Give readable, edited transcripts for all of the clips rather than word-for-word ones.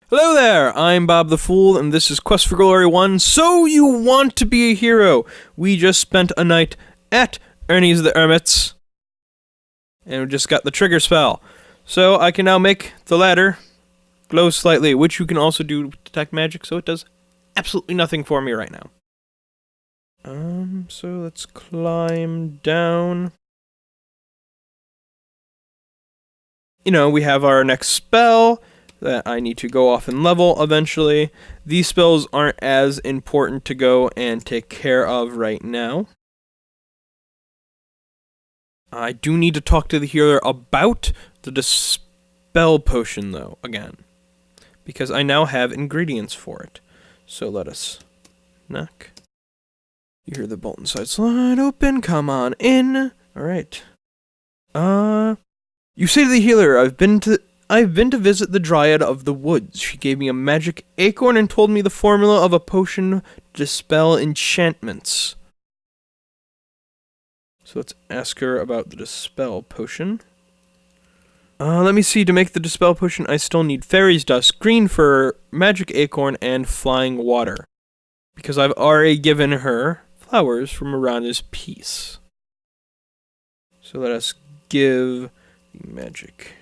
Hello there, I'm Bob the Fool, and this is Quest for Glory 1, So You Want to Be a Hero. We just spent a night at Ernie's the Hermit's, and we just got the trigger spell. So I can now make the ladder glow slightly, which you can also do with detect magic, so it does absolutely nothing for me right now. So let's climb down. We have our next spell that I need to go off and level eventually. These spells aren't as important to go and take care of right now. I do need to talk to the healer about the Dispel Potion, though, again, because I now have ingredients for it. So let us knock. You hear the bolt inside slide open. Come on in. All right. You say to the healer, I've been to visit the Dryad of the Woods. She gave me a magic acorn and told me the formula of a potion to dispel enchantments. So let's ask her about the Dispel Potion. Let me see. To make the Dispel Potion, I still need Fairy's Dust, Green Fur, Magic Acorn, and Flying Water. Because I've already given her flowers from Mirana's Peace. So let us give the Magic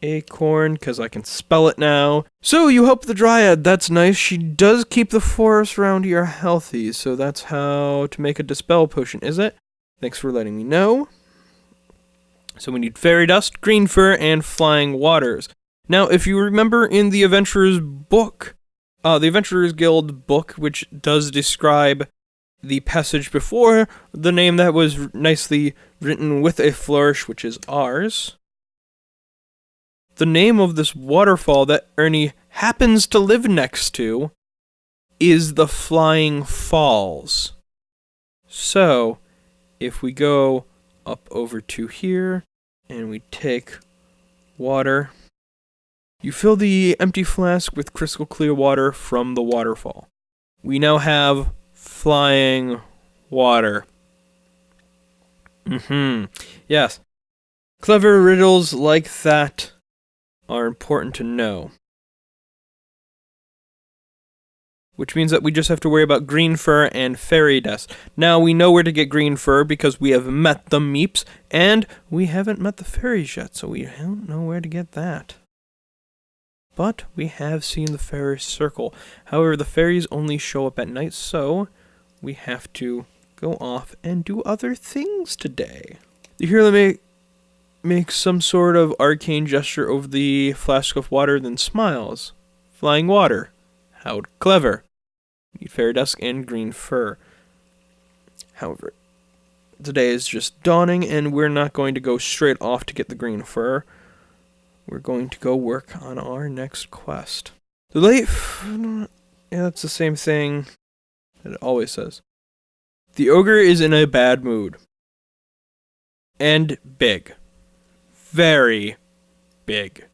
Acorn, because I can spell it now. So you help the Dryad, that's nice. She does keep the forest around here healthy, so that's how to make a Dispel Potion, is it? Thanks for letting me know. So we need Fairy Dust, Green Fur, and Flying Waters. Now, if you remember in the Adventurer's book, the Adventurer's Guild book, which does describe the passage before the name that was nicely written with a flourish, which is ours, the name of this waterfall that Ernie happens to live next to is the Flying Falls. So, if we go up over to here and we take water, you fill the empty flask with crystal clear water from the waterfall. We now have flying water. Yes. Clever riddles like that are important to know. Which means that we just have to worry about Green Fur and Fairy Dust. Now we know where to get Green Fur because we have met the Meeps, and we haven't met the fairies yet, so we don't know where to get that. But we have seen the fairy circle. However, the fairies only show up at night, so we have to go off and do other things today. The healer makes some sort of arcane gesture over the flask of water, then smiles. Flying water. How clever. We need Fairy Dust and Green Fur. However, today is just dawning, and we're not going to go straight off to get the Green Fur. We're going to go work on our next quest. The late... Yeah, that's the same thing that it always says. The ogre is in a bad mood. And big. Very big.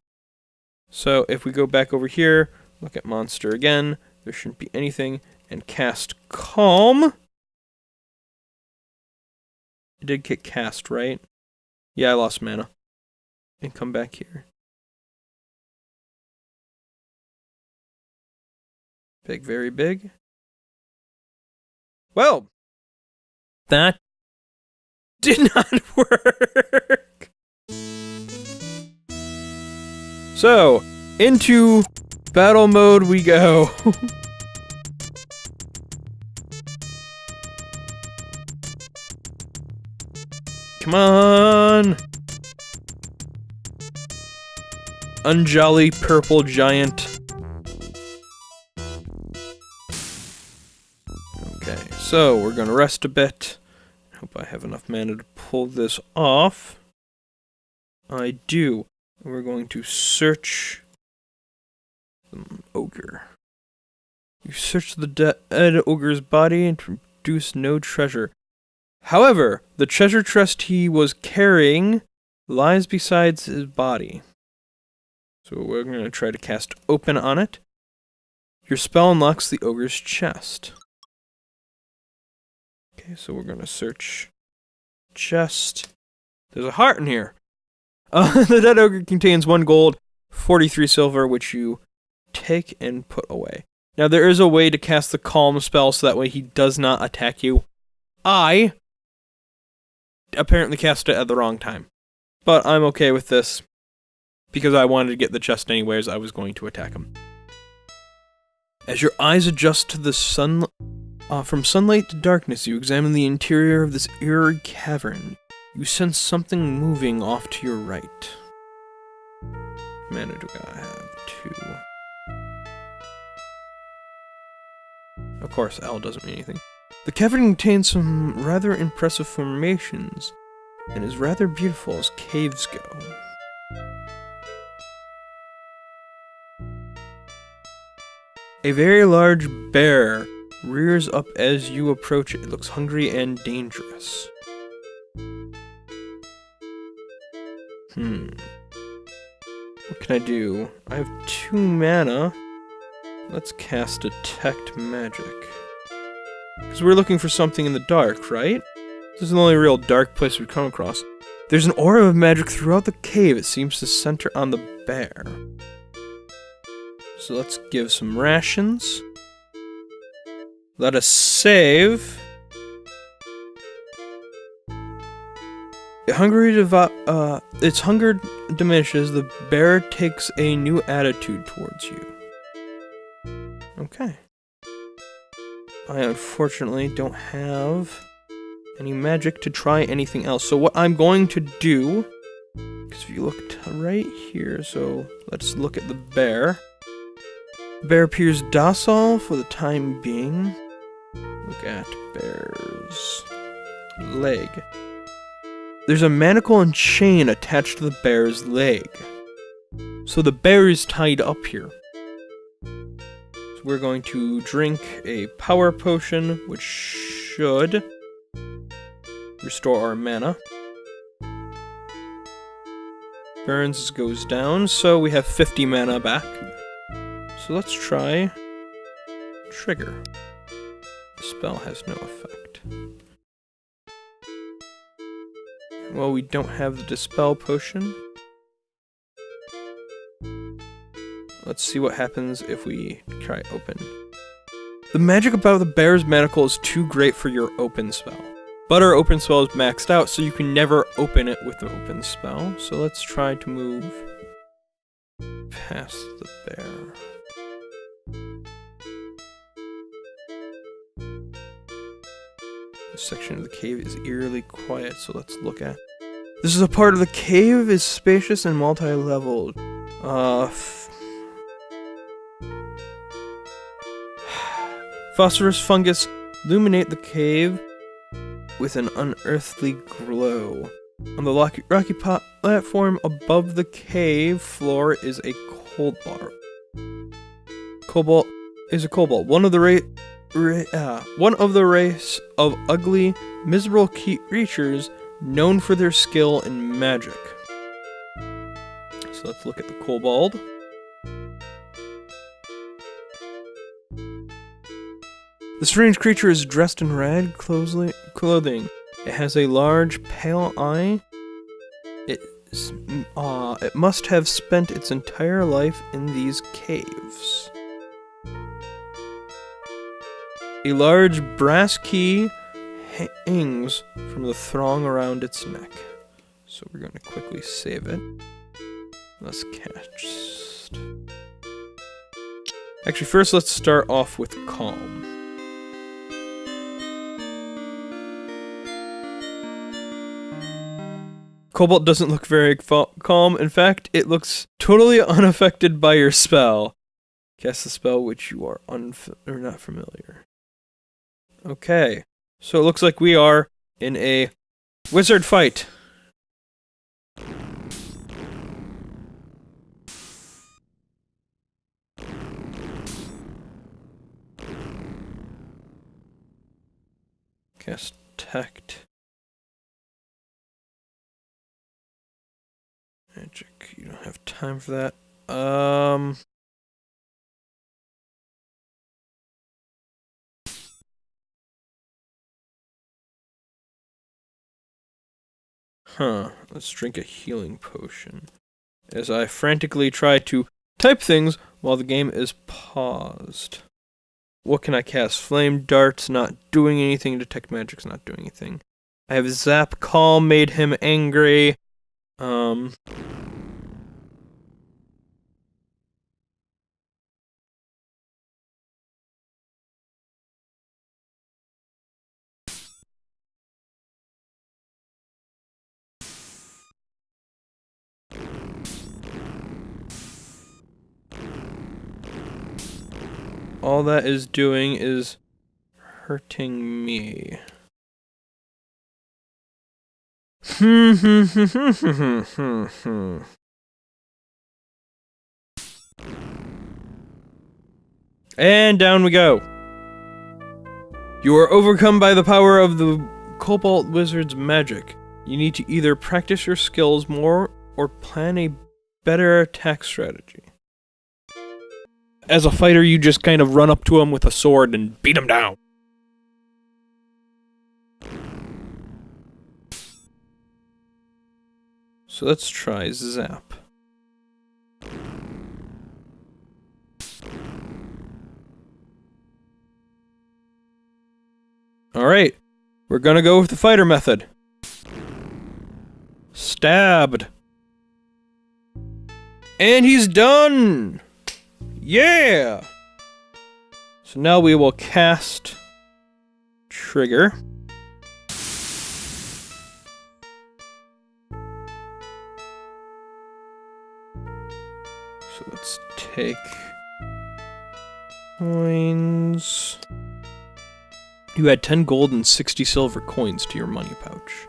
So if we go back over here, look at monster again, there shouldn't be anything, and cast Calm. It did get cast, right? Yeah, I lost mana. And come back here. Big, very big. Well, that did not work. So, into battle mode we go. Come on! Unjolly purple giant. Okay, so we're gonna rest a bit. Hope I have enough mana to pull this off. I do. We're going to search ogre. You search the dead ogre's body and produce no treasure. However, the treasure chest he was carrying lies beside his body. So we're going to try to cast Open on it. Your spell unlocks the ogre's chest. Okay, so we're going to search chest. There's a heart in here. The dead ogre contains 1 gold, 43 silver, which you take and put away. Now there is a way to cast the calm spell so that way he does not attack you. I apparently cast it at the wrong time. But I'm okay with this. Because I wanted to get the chest anyways, I was going to attack him. As your eyes adjust to the from sunlight to darkness, you examine the interior of this eerie cavern. You sense something moving off to your right. Mana do I have? 2. Of course, L doesn't mean anything. The cavern contains some rather impressive formations, and is rather beautiful as caves go. A very large bear rears up as you approach it. It looks hungry and dangerous. What can I do? I have 2 mana. Let's cast Detect Magic. Because we're looking for something in the dark, right? This is the only real dark place we've come across. There's an aura of magic throughout the cave. It seems to center on the bear. So let's give some rations. Let us save. Its hunger diminishes. The bear takes a new attitude towards you. Okay. I unfortunately don't have any magic to try anything else. So what I'm going to do, because if you look right here, so let's look at the bear. The bear appears docile for the time being. Look at bear's leg. There's a manacle and chain attached to the bear's leg. So the bear is tied up here. So we're going to drink a power potion, which should restore our mana. Burns goes down, so we have 50 mana back. So let's try Trigger. The spell has no effect. Well, we don't have the Dispel potion. Let's see what happens if we try Open. The magic about the bear's manacle is too great for your Open spell. But our Open spell is maxed out, so you can never open it with the Open spell. So let's try to move past the bear. This section of the cave is eerily quiet, so let's look at. This is a part of the cave is spacious and multi-leveled. Phosphorus fungus illuminate the cave with an unearthly glow. On the rocky platform above the cave floor is a cobalt. Cobalt is a cobalt. One of the race of ugly, miserable creatures known for their skill in magic. So let's look at the kobold. The strange creature is dressed in red clothing. It has a large, pale eye. It must have spent its entire life in these caves. A large brass key hangs from the thong around its neck. So we're going to quickly save it. Let's cast. Actually, first let's start off with Calm. Cobalt doesn't look very calm. In fact, it looks totally unaffected by your spell. Cast the spell which you are not familiar. Okay, so it looks like we are in a wizard fight. Cast Detect Magic. You don't have time for that. Let's drink a healing potion. As I frantically try to type things while the game is paused. What can I cast? Flame Dart's not doing anything. Detect Magic's not doing anything. I have Zap Call, made him angry. All that is doing is hurting me. And down we go. You are overcome by the power of the Cobalt Wizard's magic. You need to either practice your skills more or plan a better attack strategy. As a fighter, you just kind of run up to him with a sword and beat him down. So let's try Zap. Alright, we're gonna go with the fighter method. Stabbed. And he's done! Yeah! So now we will cast Trigger. So let's take coins. You add 10 gold and 60 silver coins to your money pouch.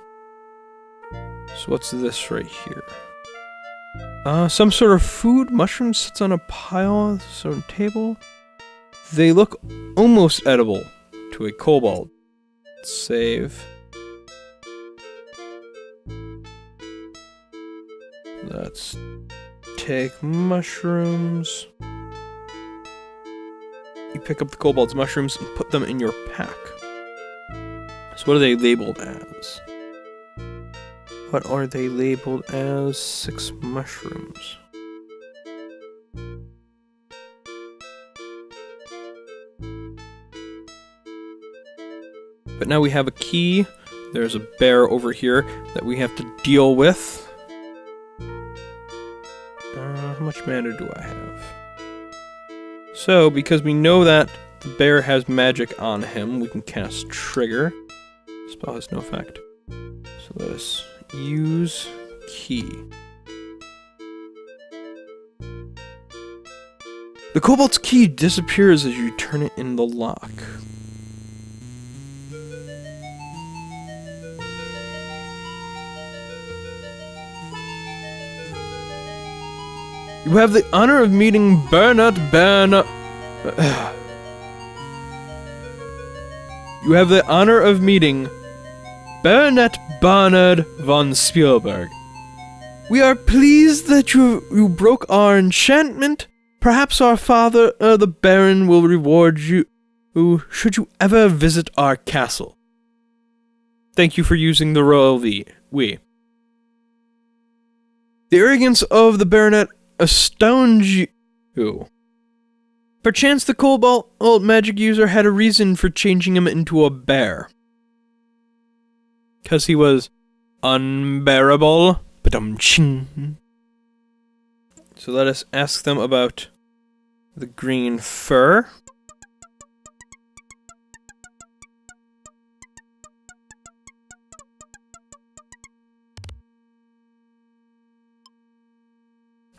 So what's this right here? Some sort of food. Mushroom sits on a pile, some table. They look almost edible to a kobold. Save. Let's take mushrooms. You pick up the kobold's mushrooms and put them in your pack. So what are they labeled as? What are they labeled as? 6 mushrooms. But now we have a key. There's a bear over here that we have to deal with. How much mana do I have? So, because we know that the bear has magic on him, we can cast Trigger. Spell has no effect. So let us use key. The kobold's key disappears as you turn it in the lock. You have the honor of meeting Bernard You have the honor of meeting Bernard Barnard von Spielberg. We are pleased that you broke our enchantment. Perhaps our father, the Baron, will reward you should you ever visit our castle. Thank you for using the royal we. The arrogance of the Baronet astounds you. Perchance the Cobalt magic user had a reason for changing him into a bear. 'Cause he was unbearable. Ba-dum-ching. So let us ask them about the green fur.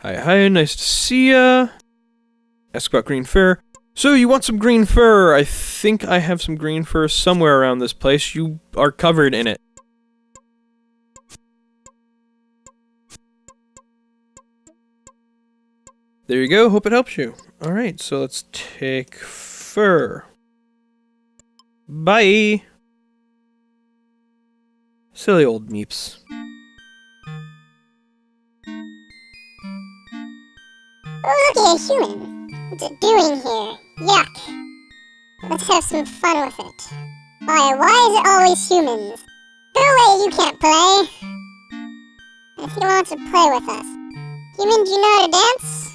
Hi, nice to see ya. Ask about green fur. So, you want some green fur? I think I have some green fur somewhere around this place. You are covered in it. There you go, hope it helps you. Alright, so let's take fur. Bye! Silly old meeps. Oh, look at a human. What's it doing here? Yuck. Let's have some fun with it. Why is it always humans? Go away, you can't play. If you want to play with us. Human, do you know how to dance?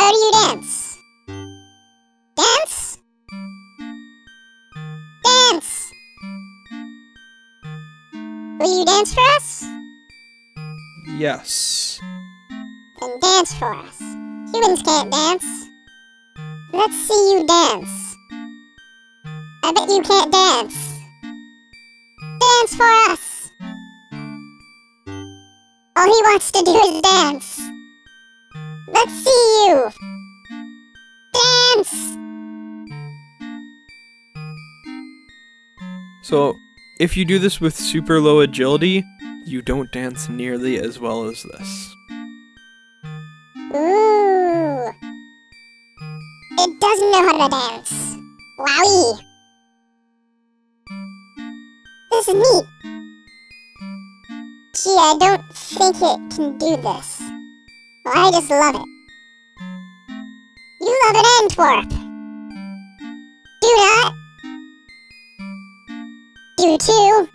How do you dance? Dance? Dance! Will you dance for us? Yes. Then dance for us. Humans can't dance. Let's see you dance. I bet you can't dance. Dance for us. All he wants to do is dance. Let's see you. Dance. So, if you do this with super low agility, you don't dance nearly as well as this. Ooh. It doesn't know how to dance. Wowie. This is neat. Gee, I don't think it can do this. Well, I just love it. You love it, Antwerp. Do not. Do too.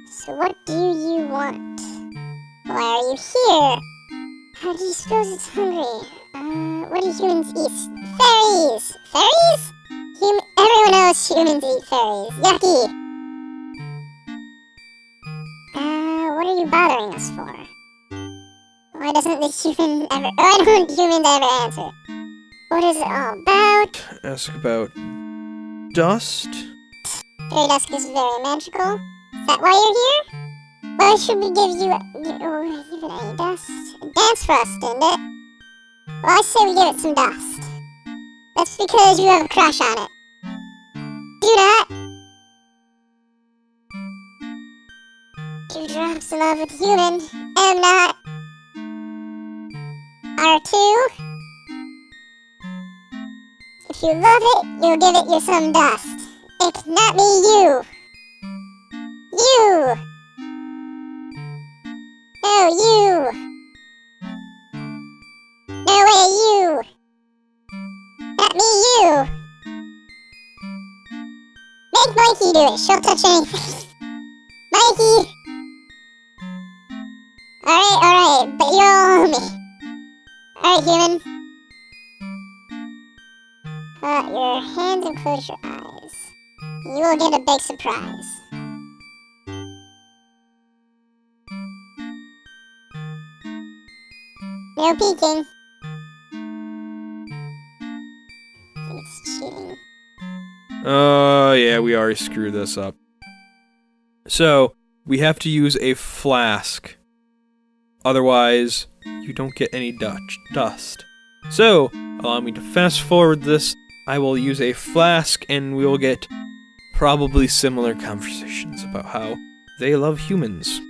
So what do you want? Why are you here? How do you suppose it's hungry? What do humans eat? Fairies! Fairies? Everyone knows humans eat fairies. Yucky! What are you bothering us for? Why doesn't the human ever... Why don't humans ever answer? What is it all about? Ask about dust? Fairy dust is very magical. Is that why you're here? Why should we give you any dust? Dance for us, didn't it? Well, I say we give it some dust. That's because you have a crush on it. Do that. Dewdrops in love with human. Am not. R2. If you love it, you'll give it you some dust. It not me, you. You. No, you. No way, you. Not me, you. Make Mikey do it. She'll touch anything. Mikey. Alright, but you're all on me. Alright, human. Your hands and close your eyes. You will get a big surprise. No peeking. I think it's cheating. Oh, yeah, we already screwed this up. So, we have to use a flask. Otherwise, you don't get any dust. So, allow me to fast forward this. I will use a flask and we will get probably similar conversations about how they love humans.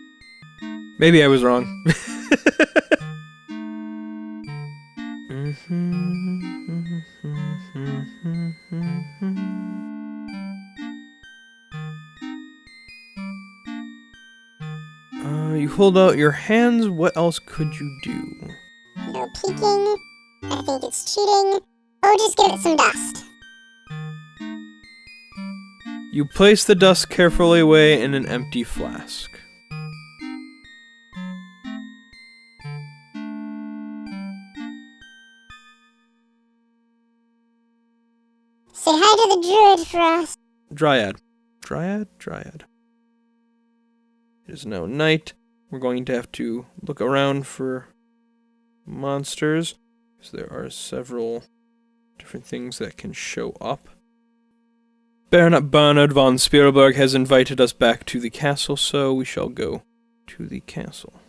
Maybe I was wrong. You hold out your hands. What else could you do? No peeking. I think it's cheating. Oh, just give it some dust. You place the dust carefully away in an empty flask. Say hi to the druid for us. Dryad. Dryad. It is now night. We're going to have to look around for monsters, because there are several different things that can show up. Baronet Bernard von Spielberg has invited us back to the castle, so we shall go to the castle.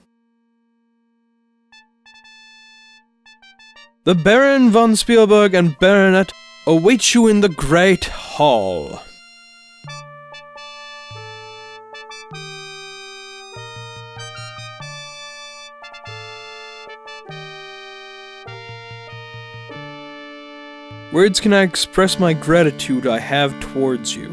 The Baron von Spielberg and Baronet await you in the Great Hall. Words cannot express my gratitude I have towards you.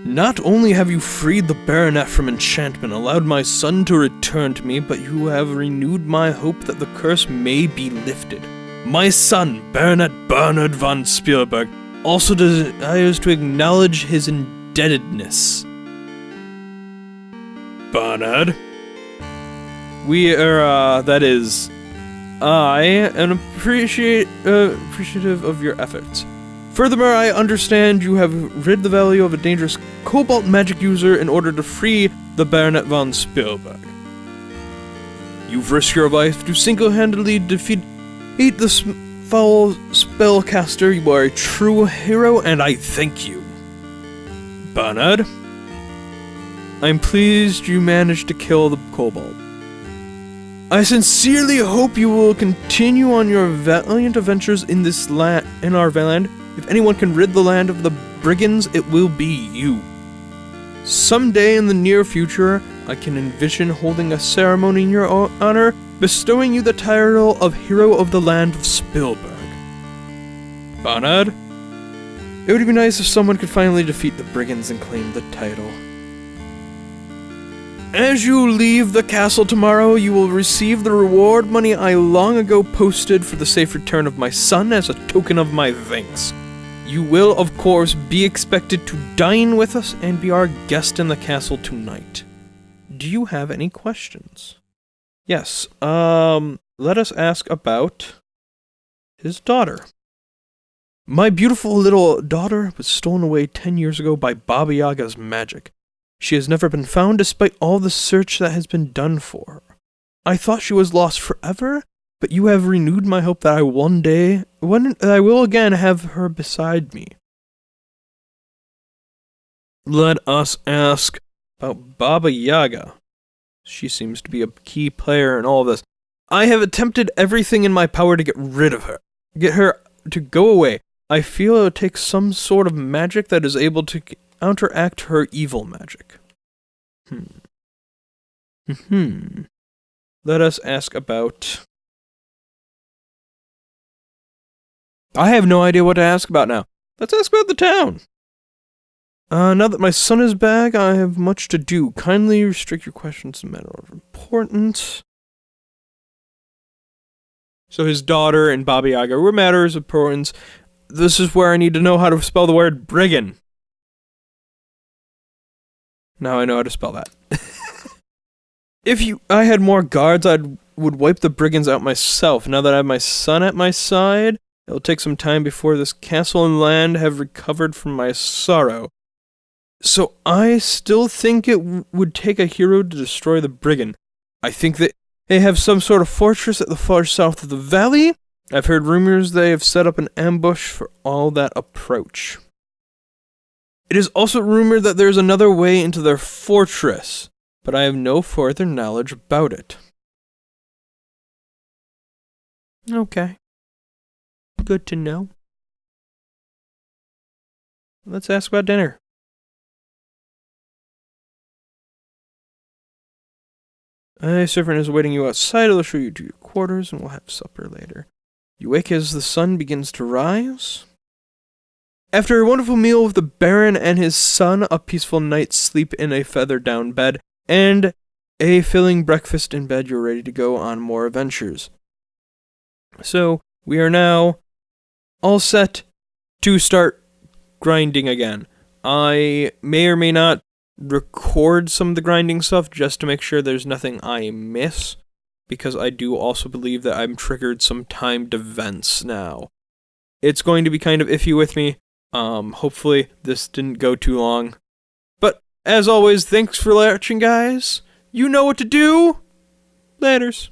Not only have you freed the baronet from enchantment, allowed my son to return to me, but you have renewed my hope that the curse may be lifted. My son, Baronet Bernard von Spielberg, also desires to acknowledge his indebtedness. Barnard, we are, I am appreciative of your efforts. Furthermore, I understand you have rid the valley of a dangerous cobalt magic user in order to free the Baronet von Spielberg. You've risked your life to single-handedly defeat the foul spellcaster. You are a true hero, and I thank you. Barnard, I'm pleased you managed to kill the kobold. I sincerely hope you will continue on your valiant adventures in our land. If anyone can rid the land of the brigands, it will be you. Someday in the near future, I can envision holding a ceremony in your honor, bestowing you the title of Hero of the Land of Spielberg. Barnard, it would be nice if someone could finally defeat the brigands and claim the title. As you leave the castle tomorrow, you will receive the reward money I long ago posted for the safe return of my son as a token of my thanks. You will, of course, be expected to dine with us and be our guest in the castle tonight. Do you have any questions? Yes, let us ask about his daughter. My beautiful little daughter was stolen away 10 years ago by Baba Yaga's magic. She has never been found despite all the search that has been done for her. I thought she was lost forever, but you have renewed my hope that I will again have her beside me. Let us ask about Baba Yaga. She seems to be a key player in all of this. I have attempted everything in my power to get rid of her. Get her to go away. I feel it would take some sort of magic that is able to counteract her evil magic. Let us ask about... I have no idea what to ask about now. Let's ask about the town. Now that my son is back, I have much to do. Kindly restrict your questions to matter of importance. So his daughter and Baba Yaga were matters of importance. This is where I need to know how to spell the word brigand. Now I know how to spell that. If I had more guards, would wipe the brigands out myself. Now that I have my son at my side, it'll take some time before this castle and land have recovered from my sorrow. So I still think it would take a hero to destroy the brigand. I think that they have some sort of fortress at the far south of the valley. I've heard rumors they have set up an ambush for all that approach. It is also rumored that there is another way into their fortress, but I have no further knowledge about it. Okay. Good to know. Let's ask about dinner. A servant is awaiting you outside. I'll show you to your quarters and we'll have supper later. You wake as the sun begins to rise. After a wonderful meal with the Baron and his son, a peaceful night's sleep in a feather-down bed, and a filling breakfast in bed, you're ready to go on more adventures. So, we are now all set to start grinding again. I may or may not record some of the grinding stuff just to make sure there's nothing I miss, because I do also believe that I'm triggered some timed events now. It's going to be kind of iffy with me. Hopefully this didn't go too long. But, as always, thanks for watching, guys. You know what to do. Laters.